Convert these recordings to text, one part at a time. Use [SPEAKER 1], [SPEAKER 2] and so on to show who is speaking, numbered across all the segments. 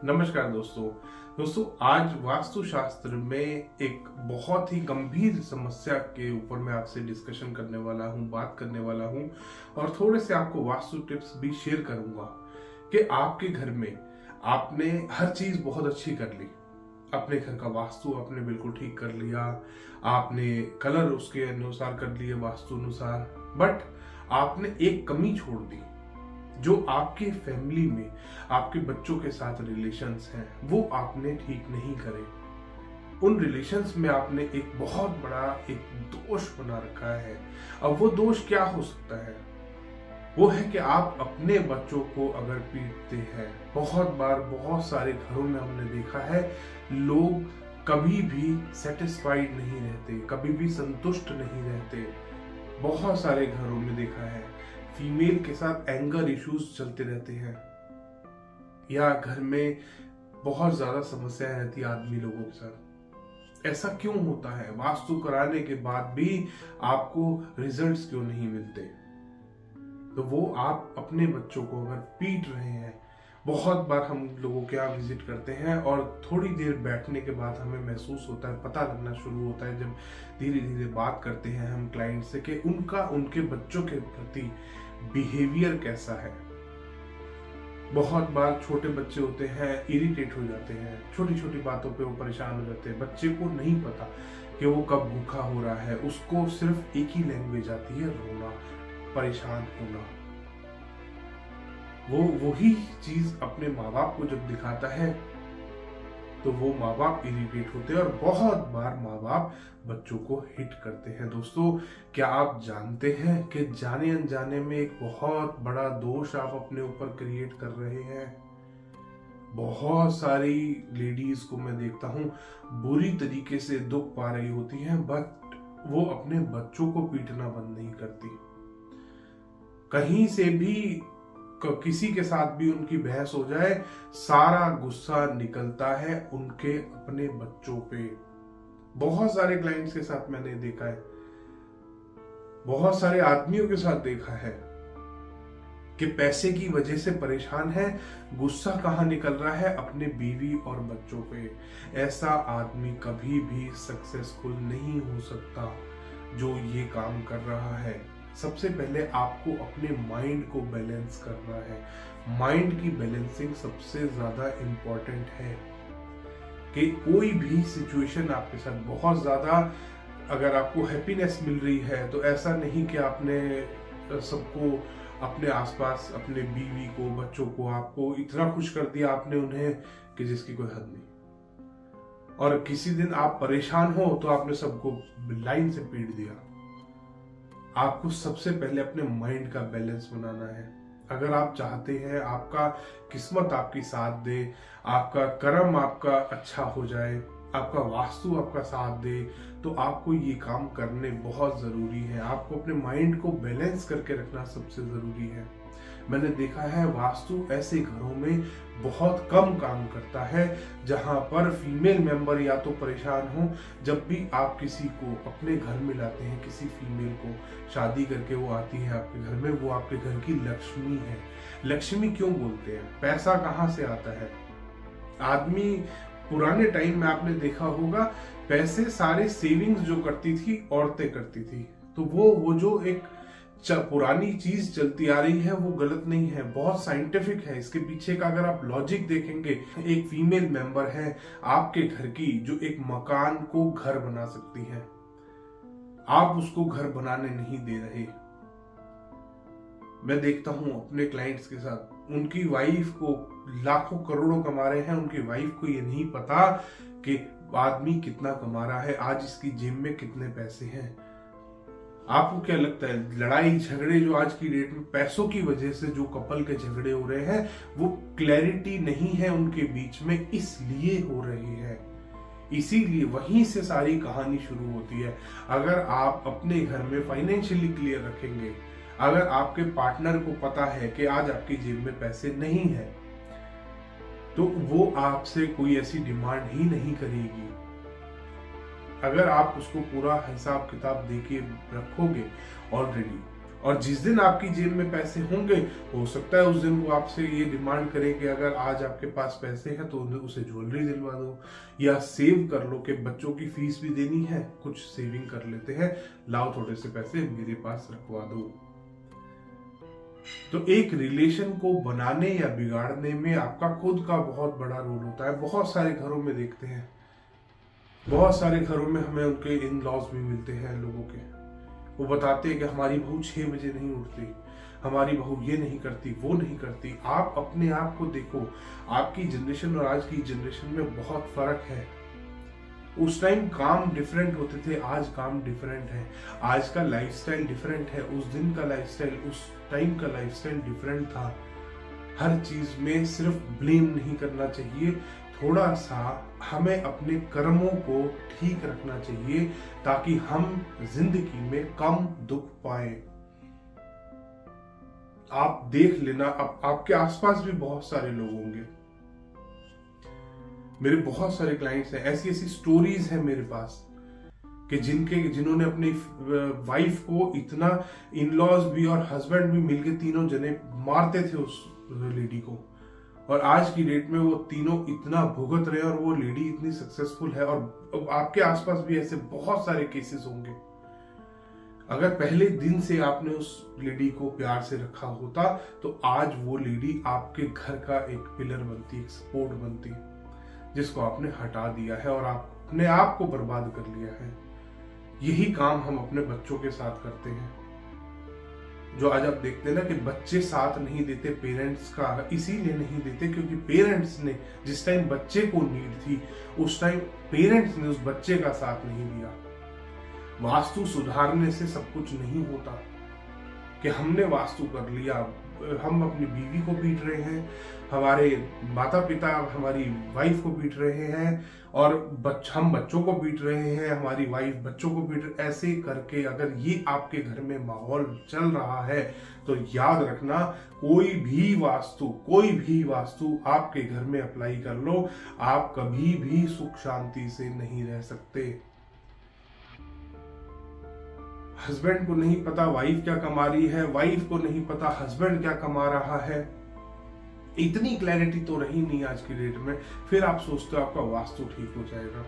[SPEAKER 1] नमस्कार दोस्तों आज वास्तुशास्त्र में एक बहुत ही गंभीर समस्या के ऊपर मैं आपसे डिस्कशन करने वाला हूँ, बात करने वाला हूँ और थोड़े से आपको वास्तु टिप्स भी शेयर करूंगा कि आपके घर में आपने हर चीज बहुत अच्छी कर ली, अपने घर का वास्तु आपने बिल्कुल ठीक कर लिया, आपने कलर उसके अनुसार कर लिए वास्तु अनुसार, बट आपने एक कमी छोड़ दी जो आपके फैमिली में आपके बच्चों के साथ रिलेशंस हैं वो आपने ठीक नहीं करे। उन रिलेशंस में आपने एक बहुत बड़ा एक दोष बना रखा है। अब वो दोष क्या हो सकता है? वो है कि आप अपने बच्चों को अगर पीटते हैं। बहुत बार बहुत सारे घरों में हमने देखा है लोग कभी भी सेटिस्फाइड नहीं रहते, कभी भी संतुष्ट नहीं रहते। बहुत सारे घरों में देखा है फीमेल के साथ एंगर इश्यूज चलते रहते हैं या घर में बहुत ज्यादा समस्याएं रहती है आदमी लोगों के साथ। ऐसा क्यों होता है? वास्तु कराने के बाद भी आपको रिजल्ट्स क्यों नहीं मिलते? तो वो आप अपने बच्चों को अगर पीट रहे हैं। बहुत बार हम लोगों के यहाँ विजिट करते हैं और थोड़ी देर बैठने के बाद हमें महसूस होता है, पता लगना शुरू होता है जब धीरे धीरे बात करते हैं हम क्लाइंट से कि उनके बच्चों के प्रति बिहेवियर कैसा है। बहुत बार छोटे बच्चे होते हैं, इरिटेट हो जाते हैं, छोटी छोटी बातों पे वो परेशान हो जाते हैं। बच्चे को नहीं पता कि वो कब भूखा हो रहा है, उसको सिर्फ एक ही लैंग्वेज आती है, रोना, परेशान होना। वो वही चीज अपने माँ बाप को जब दिखाता है तो वो माँ बाप इरिटेट होते हैं और बहुत बार माँ बाप बच्चों को हिट करते हैं। दोस्तों, क्या आप जानते हैं कि जाने अनजाने में एक बहुत बड़ा दोष आप अपने ऊपर क्रिएट कर रहे हैं? बहुत सारी लेडीज को मैं देखता हूँ बुरी तरीके से दुख पा रही होती हैं, बट वो अपने बच्चों को पीटना बंद नहीं करती। कहीं से भी किसी के साथ भी उनकी बहस हो जाए, सारा गुस्सा निकलता है उनके अपने बच्चों पे। बहुत सारे क्लाइंट्स के साथ मैंने देखा है, बहुत सारे आदमियों के साथ देखा है कि पैसे की वजह से परेशान है, गुस्सा कहाँ निकल रहा है? अपने बीवी और बच्चों पे। ऐसा आदमी कभी भी सक्सेसफुल नहीं हो सकता जो ये काम कर रहा है। सबसे पहले आपको अपने माइंड को बैलेंस करना है। माइंड की बैलेंसिंग सबसे ज्यादा इंपॉर्टेंट है कि कोई भी सिचुएशन आपके साथ बहुत ज्यादा अगर आपको हैप्पीनेस मिल रही है तो ऐसा नहीं कि आपने सबको अपने आसपास, अपने बीवी को, बच्चों को, आपको इतना खुश कर दिया आपने उन्हें कि जिसकी कोई हद नहीं। और किसी दिन आप परेशान हो तो आपने सबको लाइन से पीट दिया। आपको सबसे पहले अपने माइंड का बैलेंस बनाना है। अगर आप चाहते हैं आपका किस्मत आपकी साथ दे, आपका कर्म आपका अच्छा हो जाए, आपका वास्तु आपका साथ दे, तो आपको ये काम करने बहुत जरूरी है। आपको अपने माइंड को बैलेंस करके रखना सबसे जरूरी है। मैंने देखा है वास्तु ऐसे घरों में बहुत कम काम करता है जहां पर फीमेल मेंबर या तो परेशान हो। जब भी आप किसी को अपने घर में लाते हैं, किसी फीमेल को शादी करके वो आती है आपके घर में, वो आपके घर की लक्ष्मी है। लक्ष्मी क्यों बोलते हैं? पैसा कहाँ से आता है? आदमी पुराने टाइम में आपने देखा होगा पैसे सारे सेविंग्स जो करती थी औरतें करती थी। तो वो जो एक पुरानी चीज चलती आ रही है वो गलत नहीं है, बहुत साइंटिफिक है। इसके पीछे का अगर आप लॉजिक देखेंगे, एक फीमेल मेंबर है आपके घर की जो एक मकान को घर बना सकती है, आप उसको घर बनाने नहीं दे रहे। मैं देखता हूं अपने क्लाइंट्स के साथ, उनकी वाइफ को लाखों करोड़ों कमा रहे हैं, उनकी वाइफ को ये नहीं पता कि आदमी कितना कमा रहा है, आज इसकी जेब में कितने पैसे हैं। आपको क्या लगता है लड़ाई झगड़े जो आज की डेट में पैसों की वजह से जो कपल के झगड़े हो रहे हैं वो क्लैरिटी नहीं है उनके बीच में, इसलिए हो रही है। इसीलिए वहीं से सारी कहानी शुरू होती है। अगर आप अपने घर में फाइनेंशियली क्लियर रखेंगे, अगर आपके पार्टनर को पता है कि आज आपकी जेब में पैसे नहीं है, तो वो आपसे कोई ऐसी डिमांड ही नहीं करेगी। अगर आप उसको पूरा हिसाब किताब देके रखोगे ऑलरेडी, और जिस दिन आपकी जेब में पैसे होंगे, हो सकता है उस दिन वो आपसे ये डिमांड करे कि अगर आज आपके पास पैसे हैं तो उसे ज्वेलरी दिलवा दो, या सेव कर लो कि बच्चों की फीस भी देनी है, कुछ सेविंग कर लेते हैं, लाओ थोड़े से पैसे मेरे पास रखवा दो। तो एक रिलेशन को बनाने या बिगाड़ने में आपका खुद का बहुत बड़ा रोल होता है। बहुत सारे घरों में देखते हैं, बहुत सारे घरों में हमें उनके इन लॉज भी मिलते हैं लोगों के। वो बताते हैं कि हमारी बहू 6 बजे नहीं उठती, हमारी बहू ये नहीं करती, वो नहीं करती। आप अपने आप को देखो, आपकी जनरेशन और आज की जनरेशन में बहुत फर्क है। उस टाइम काम डिफरेंट होते थे, आज काम डिफरेंट है। आज का लाइफस्टाइल डिफरेंट है, उस दिन का लाइफस्टाइल, उस टाइम का लाइफस्टाइल डिफरेंट था। हर चीज में सिर्फ ब्लेम नहीं करना चाहिए, थोड़ा सा हमें अपने कर्मों को ठीक रखना चाहिए ताकि हम जिंदगी में कम दुख पाए। आप देख लेना, आपके आसपास भी बहुत सारे लोग होंगे। मेरे बहुत सारे क्लाइंट्स हैं, ऐसी ऐसी स्टोरीज हैं मेरे पास कि जिन्होंने अपनी वाइफ को इतना, इन लॉज भी और हस्बैंड भी मिलके तीनों जने मारते थे उस लेडी को, और आज की डेट में वो तीनों इतना भुगत रहे और वो लेडी इतनी सक्सेसफुल है। और आपके आसपास भी ऐसे बहुत सारे केसेस होंगे। अगर पहले दिन से आपने उस लेडी को प्यार से रखा होता तो आज वो लेडी आपके घर का एक पिलर बनती, एक सपोर्ट बनती, जिसको आपने हटा दिया है और आपने आप को बर्बाद कर लिया है। यही काम हम अपने बच्चों के साथ करते हैं। जो आज आप देखते हैं ना कि बच्चे साथ नहीं देते पेरेंट्स का, इसीलिए नहीं देते क्योंकि पेरेंट्स ने जिस टाइम बच्चे को नीड थी उस टाइम पेरेंट्स ने उस बच्चे का साथ नहीं दिया। वास्तु सुधारने से सब कुछ नहीं होता कि हमने वास्तु कर लिया, हम अपनी बीवी को पीट रहे हैं, हमारे माता पिता हमारी वाइफ को पीट रहे हैं, और हम बच्चों को पीट रहे हैं, हमारी वाइफ बच्चों को पीट रहे। ऐसे करके अगर ये आपके घर में माहौल चल रहा है तो याद रखना, कोई भी वास्तु आपके घर में अप्लाई कर लो, आप कभी भी सुख शांति से नहीं रह सकते। हस्बैंड को नहीं पता वाइफ क्या कमा रही है, वाइफ को नहीं पता हस्बैंड क्या कमा रहा है। इतनी क्लैरिटी तो रही नहीं आज की डेट में, फिर आप सोचते हो आपका वास्तु ठीक हो जाएगा।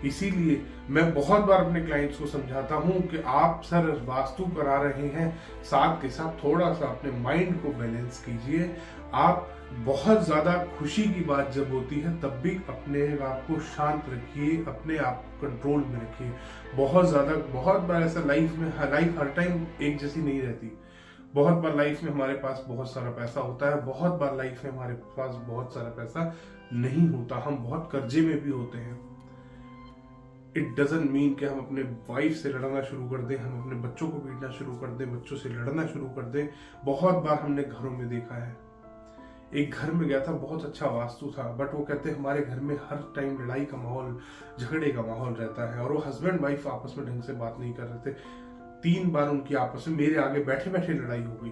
[SPEAKER 1] इसीलिए मैं बहुत बार अपने क्लाइंट्स को समझाता हूं कि आप सर वास्तु करा रहे हैं, साथ के साथ थोड़ा सा अपने माइंड को बैलेंस कीजिए। आप बहुत ज्यादा खुशी की बात जब होती है तब भी अपने आप को शांत रखिए, अपने आप को कंट्रोल में रखिए। बहुत बार ऐसा लाइफ हर टाइम एक जैसी नहीं रहती। बहुत बार लाइफ में हमारे पास बहुत सारा पैसा होता है, बहुत बार लाइफ में हमारे पास बहुत सारा पैसा नहीं होता, हम बहुत कर्जे में भी होते हैं। इट डजंट मीन कि हम अपने वाइफ से लड़ना शुरू कर दें, हम अपने बच्चों को पीटना शुरू कर दें, बच्चों से लड़ना शुरू कर दें। बहुत बार हमने घरों में देखा है। एक घर में गया था, बहुत अच्छा वास्तु था, बट वो कहते हमारे घर में हर टाइम लड़ाई का माहौल, झगड़े का माहौल रहता है, और वो हस्बैंड वाइफ आपस में ढंग से बात नहीं कर रहे थे। 3 बार उनकी आपस में मेरे आगे बैठे बैठे लड़ाई हो गई।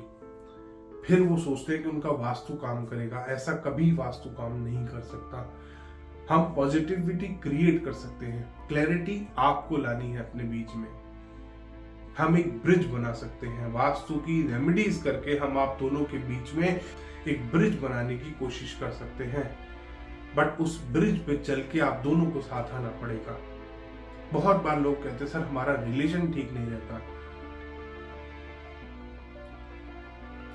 [SPEAKER 1] फिर वो सोचते हैं कि उनका वास्तु काम करेगा, ऐसा कभी वास्तु काम नहीं कर सकता। हम पॉजिटिविटी क्रिएट कर सकते हैं, क्लैरिटी आपको लानी है अपने बीच में। हम एक ब्रिज बना सकते हैं, वास्तु की रेमेडीज करके हम आप दोनों के बीच में एक ब्रिज बनाने की कोशिश कर सकते हैं। बट उस ब्रिज पे चल के आप दोनों को साथ आना पड़ेगा। बहुत बार लोग कहते हैं सर हमारा रिलेशन ठीक नहीं रहता,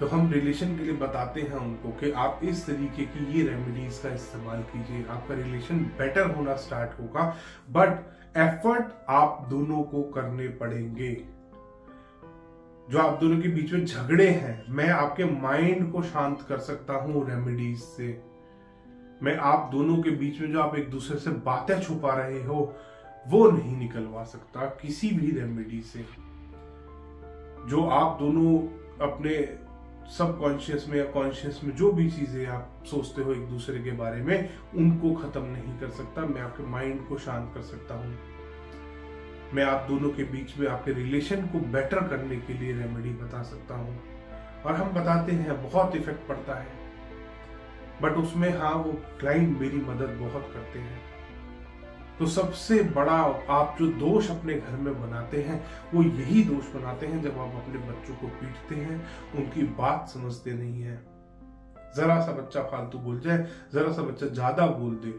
[SPEAKER 1] तो हम रिलेशन के लिए बताते हैं उनको कि आप इस तरीके की ये रेमेडीज का इस्तेमाल कीजिए, आपका रिलेशन बेटर होना स्टार्ट होगा। बट एफर्ट आप दोनों को करने पड़ेंगे। जो आप दोनों के बीच में झगड़े हैं, मैं आपके माइंड को शांत कर सकता हूं रेमेडीज से। मैं आप दोनों के बीच में जो आप एक दूसरे से बातें छुपा रहे हो वो नहीं निकलवा सकता किसी भी रेमेडी से। जो आप दोनों अपने सबकॉन्शियस में या कॉन्शियस में जो भी चीजें आप सोचते हो एक दूसरे के बारे में, उनको खत्म नहीं कर सकता। मैं आपके माइंड को शांत कर सकता हूं। मैं आप दोनों के बीच में आपके रिलेशन को बेटर करने के लिए रेमेडी बता सकता हूं, और हम बताते हैं, बहुत इफेक्ट पड़ता है। बट उसमें हाँ, वो क्लाइंट मेरी मदद बहुत करते हैं। तो सबसे बड़ा आप जो दोष अपने घर में बनाते हैं वो यही दोष बनाते हैं जब आप अपने बच्चों को पीटते हैं, उनकी बात समझते नहीं है। जरा सा बच्चा फालतू बोल जाए, जरा सा बच्चा ज्यादा बोल दे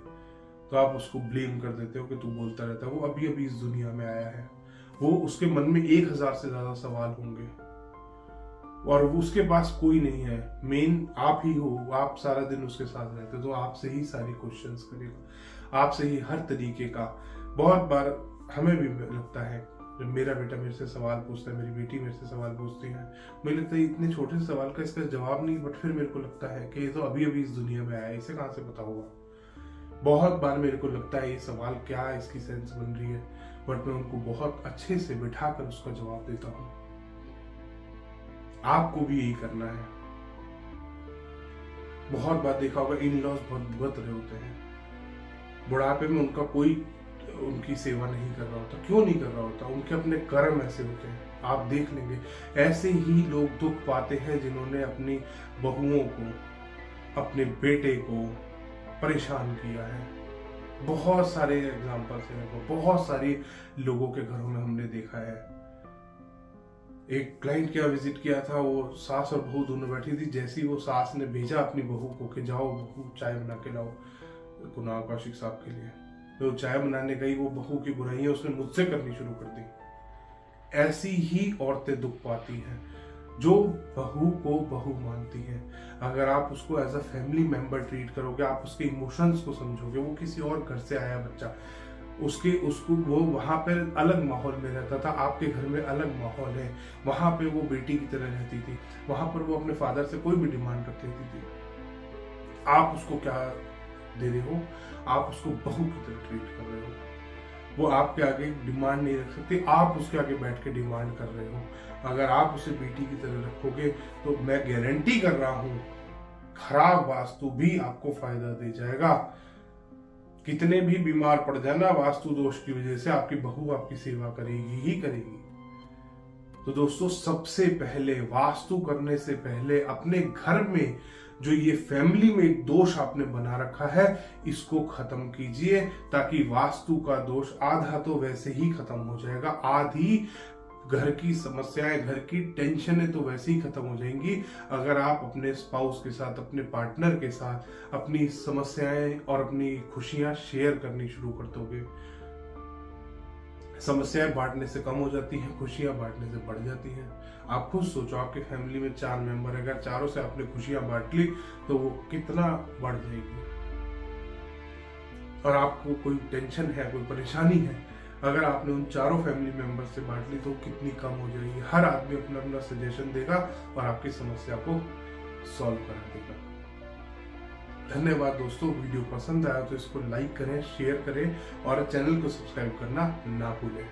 [SPEAKER 1] तो आप उसको ब्लेम कर देते हो कि तू बोलता रहता है। वो अभी अभी इस दुनिया में आया है, वो उसके मन में 1000 से ज्यादा सवाल होंगे और उसके पास कोई नहीं है, मेन आप ही हो। आप सारा दिन उसके साथ रहते हो तो आपसे ही सारी क्वेश्चंस करेगा, आपसे ही हर तरीके का। बहुत बार हमें भी लगता है जब मेरा बेटा मेरे से सवाल पूछता है, मेरी बेटी मेरे से सवाल पूछती है, मुझे लगता है इतने छोटे से सवाल का इसका जवाब नहीं, बट फिर मेरे को लगता है कि ये तो अभी अभी इस दुनिया में आया है, इसे कहाँ से पता होगा। बहुत बार मेरे को लगता है ये सवाल क्या है, इसकी सेंस बन रही है, बट मैं उनको बहुत अच्छे से बिठाकर उसका जवाब देता हूँ। आपको भी यही करना है। बहुत बार देखा होगा इन लॉज बहुत भुगत रहे होते हैं, बुढ़ापे में उनका कोई उनकी सेवा नहीं कर रहा होता। क्यों नहीं कर रहा होता? उनके अपने कर्म ऐसे होते हैं। आप देख लेंगे ऐसे ही लोग दुख पाते हैं जिन्होंने अपनी बहुओं को, अपने बेटे को परेशान किया है। बहुत सारे एग्जाम्पल्स हैं, बहुत सारे लोगों के घरों में हमने देखा है। एक क्लाइंट के यहाँ विजिट किया था, वो सास और बहू दोनों बैठी थी। जैसे ही वो सास ने भेजा अपनी बहू को कि जाओ बहू चाय बना के लाओ कुणाल कौशिक साहब के लिए, तो चाय बनाने गई, वो बहू की बुराइयां उसने मुझसे करनी शुरू कर दी। ऐसी ही औरतें दुख पाती हैं जो बहू को बहू मानती हैं। अगर आप उसको as a family member treat करोगे, आप उसके इमोशंस को समझोगे, वो किसी और घर से आया बच्चा, उसको वो वहां पर अलग माहौल में रहता था, आपके घर में अलग माहौल है, वहां पे वो बेटी की तरह रहती थी, वहां पर वो अपने फादर से कोई भी डिमांड रख लेती थी। आप उसको क्या दे रहे हो? आप उसको बहू की तरह ट्रीट कर रहे हो। वो आपके आगे डिमांड नहीं रख सकती, आप उसके आगे बैठ के डिमांड कर रहे हो। अगर आप उसे बेटी की तरह रखोगे तो मैं गारंटी कर रहा हूं खराब वास्तु भी आपको फायदा दे जाएगा। कितने भी बीमार पड़ जाना वास्तु दोष की वजह से, आपकी बहू आपकी सेवा करेगी ही करेगी। तो दोस्तों, सबसे पहले वास्तु करने से पहले अपने घर में जो ये फैमिली में एक दोष आपने बना रखा है, इसको खत्म कीजिए, ताकि वास्तु का दोष आधा तो वैसे ही खत्म हो जाएगा, आधी घर की समस्याएं, घर की टेंशनें तो वैसे ही खत्म हो जाएंगी अगर आप अपने स्पाउस के साथ, अपने पार्टनर के साथ अपनी समस्याएं और अपनी खुशियां शेयर करनी शुरू कर दोगे। समस्याएं बांटने से कम हो जाती हैं, खुशियां बांटने से बढ़ जाती हैं। आप खुद सोचो, आपके फैमिली में 4 मेंबर है, अगर चारों से आपने खुशियां बांट ली तो वो कितना बढ़ जाएगी। और आपको कोई टेंशन है, कोई परेशानी है, अगर आपने उन चारों फैमिली मेंबर से बांट ली तो कितनी कम हो जाएगी। हर आदमी अपना अपना सजेशन देगा और आपकी समस्या को सॉल्व करा देगा। धन्यवाद दोस्तों, वीडियो पसंद आया तो इसको लाइक करें, शेयर करें और चैनल को सब्सक्राइब करना ना भूलें।